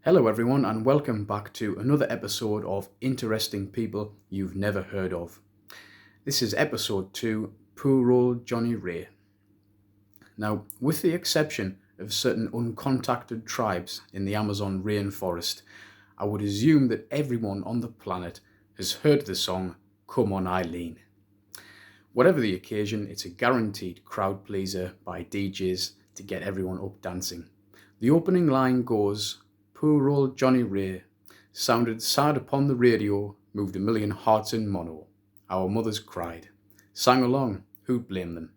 Hello, everyone, and welcome back to another episode of Interesting People You've Never Heard of. This is episode 2, Poor Old Johnnie Ray. Now, with the exception of certain uncontacted tribes in the Amazon rainforest, I would assume that everyone on the planet has heard the song Come On Eileen. Whatever the occasion, it's a guaranteed crowd pleaser by DJs to get everyone up dancing. The opening line goes, "Poor old Johnnie Ray sounded sad upon the radio, moved a million hearts in mono. Our mothers cried. Sang along, who'd blame them?"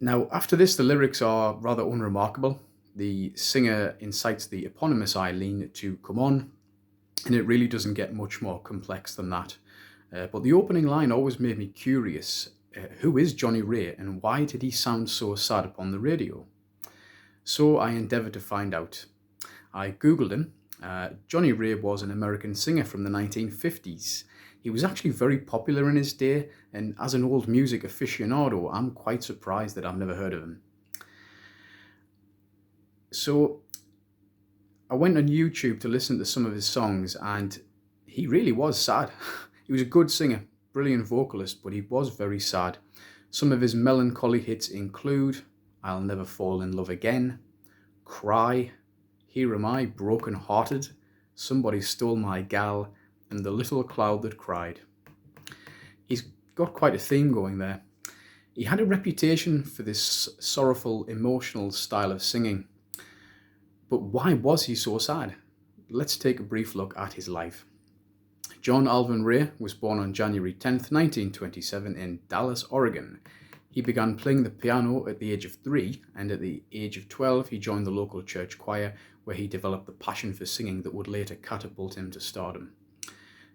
Now, after this, the lyrics are rather unremarkable. The singer incites the eponymous Eileen to come on, and it really doesn't get much more complex than that. But the opening line always made me curious. Who is Johnnie Ray, and why did he sound so sad upon the radio? So I endeavoured to find out. I googled him. Johnnie Ray was an American singer from the 1950s. He was actually very popular in his day, and as an old music aficionado, I'm quite surprised that I've never heard of him. So I went on YouTube to listen to some of his songs, and he really was sad. He was a good singer, brilliant vocalist, but he was very sad. Some of his melancholy hits include I'll Never Fall in Love Again, Cry, Here Am I, Broken Hearted, Somebody Stole My Gal, and The Little Cloud That Cried. He's got quite a theme going there. He had a reputation for this sorrowful, emotional style of singing. But why was he so sad? Let's take a brief look at his life. John Alvin Ray was born on January 10th, 1927 in Dallas, Oregon. He began playing the piano at the age of 3, and at the age of 12 he joined the local church choir, where he developed the passion for singing that would later catapult him to stardom.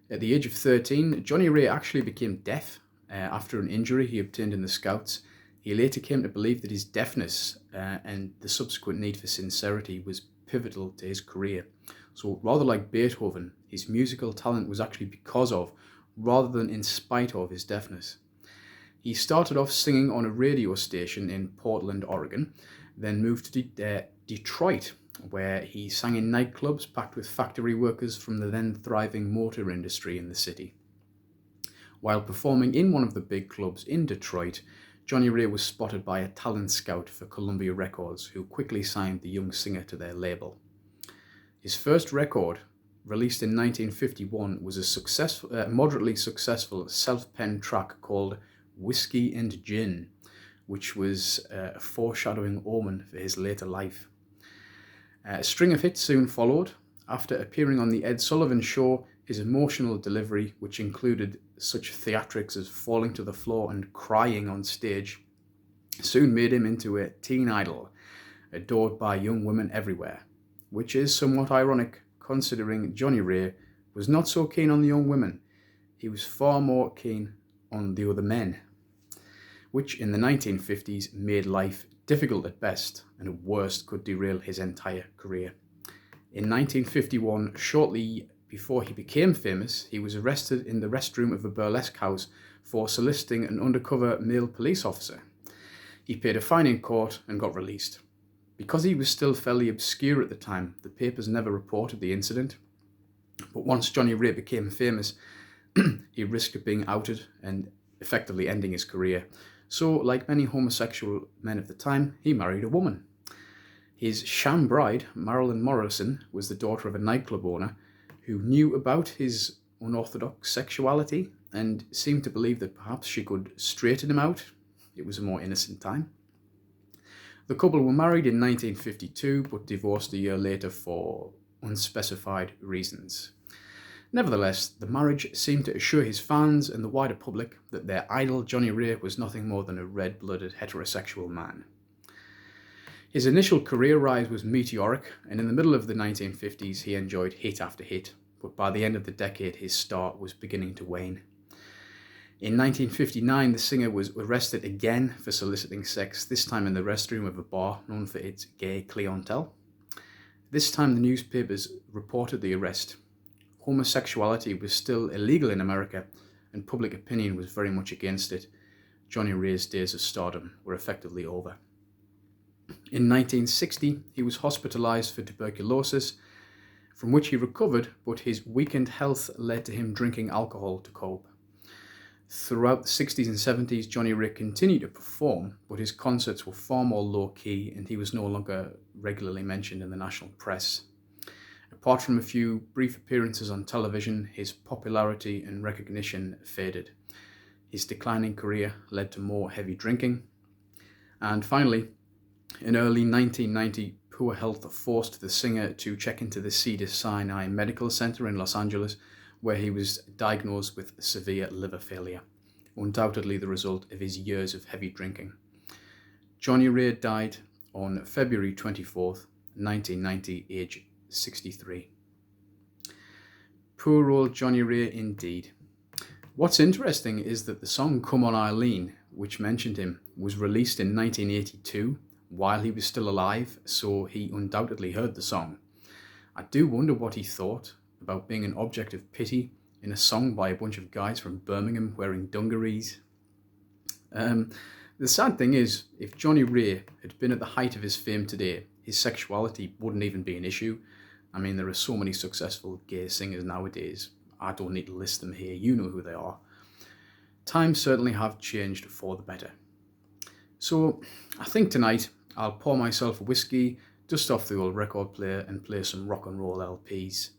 At the age of 13, Johnnie Ray actually became deaf after an injury he obtained in the Scouts. He later came to believe that his deafness and the subsequent need for sincerity was pivotal to his career. So rather like Beethoven, his musical talent was actually because of, rather than in spite of, his deafness. He started off singing on a radio station in Portland, Oregon, then moved to Detroit, where he sang in nightclubs packed with factory workers from the then thriving motor industry in the city. While performing in one of the big clubs in Detroit, Johnnie Ray was spotted by a talent scout for Columbia Records, who quickly signed the young singer to their label. His first record, released in 1951, was a moderately successful self-penned track called Whiskey and Gin, which was a foreshadowing omen for his later life. A string of hits soon followed. After appearing on The Ed Sullivan Show, his emotional delivery, which included such theatrics as falling to the floor and crying on stage, soon made him into a teen idol, adored by young women everywhere, which is somewhat ironic considering Johnnie Ray was not so keen on the young women. He was far more keen on the other men, which in the 1950s made life difficult at best, and at worst could derail his entire career. In 1951, shortly before he became famous, he was arrested in the restroom of a burlesque house for soliciting an undercover male police officer. He paid a fine in court and got released. Because he was still fairly obscure at the time, the papers never reported the incident. But once Johnnie Ray became famous, he risked being outed and effectively ending his career. So, like many homosexual men of the time, he married a woman. His sham bride, Marilyn Morrison, was the daughter of a nightclub owner who knew about his unorthodox sexuality and seemed to believe that perhaps she could straighten him out. It was a more innocent time. The couple were married in 1952, but divorced a year later for unspecified reasons. Nevertheless, the marriage seemed to assure his fans and the wider public that their idol Johnnie Ray was nothing more than a red-blooded heterosexual man. His initial career rise was meteoric, and in the middle of the 1950s he enjoyed hit after hit, but by the end of the decade his star was beginning to wane. In 1959, the singer was arrested again for soliciting sex, this time in the restroom of a bar known for its gay clientele. This time the newspapers reported the arrest. Homosexuality was still illegal in America, and public opinion was very much against it. Johnnie Ray's days of stardom were effectively over. In 1960, he was hospitalized for tuberculosis, from which he recovered, but his weakened health led to him drinking alcohol to cope. Throughout the 60s and 70s, Johnnie Ray continued to perform, but his concerts were far more low-key and he was no longer regularly mentioned in the national press. Apart from a few brief appearances on television, his popularity and recognition faded. His declining career led to more heavy drinking. And finally, in early 1990, poor health forced the singer to check into the Cedars-Sinai Medical Center in Los Angeles, where he was diagnosed with severe liver failure, undoubtedly the result of his years of heavy drinking. Johnnie Ray died on February 24th, 1990, age 63. Poor old Johnnie Ray indeed. What's interesting is that the song Come On Eileen, which mentioned him, was released in 1982 while he was still alive, so he undoubtedly heard the song. I do wonder what he thought about being an object of pity in a song by a bunch of guys from Birmingham wearing dungarees. The sad thing is, if Johnnie Ray had been at the height of his fame today, his sexuality wouldn't even be an issue. I mean, there are so many successful gay singers nowadays. I don't need to list them here, you know who they are. Times certainly have changed for the better. So I think tonight I'll pour myself a whiskey, dust off the old record player and play some rock and roll LPs.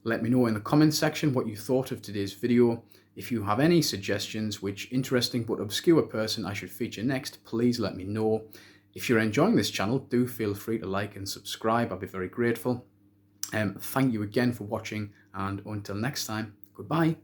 Let me know in the comments section what you thought of today's video. If you have any suggestions which interesting but obscure person I should feature next, please let me know. If you're enjoying this channel, do feel free to like and subscribe. I'll be very grateful. Thank you again for watching, and until next time, goodbye.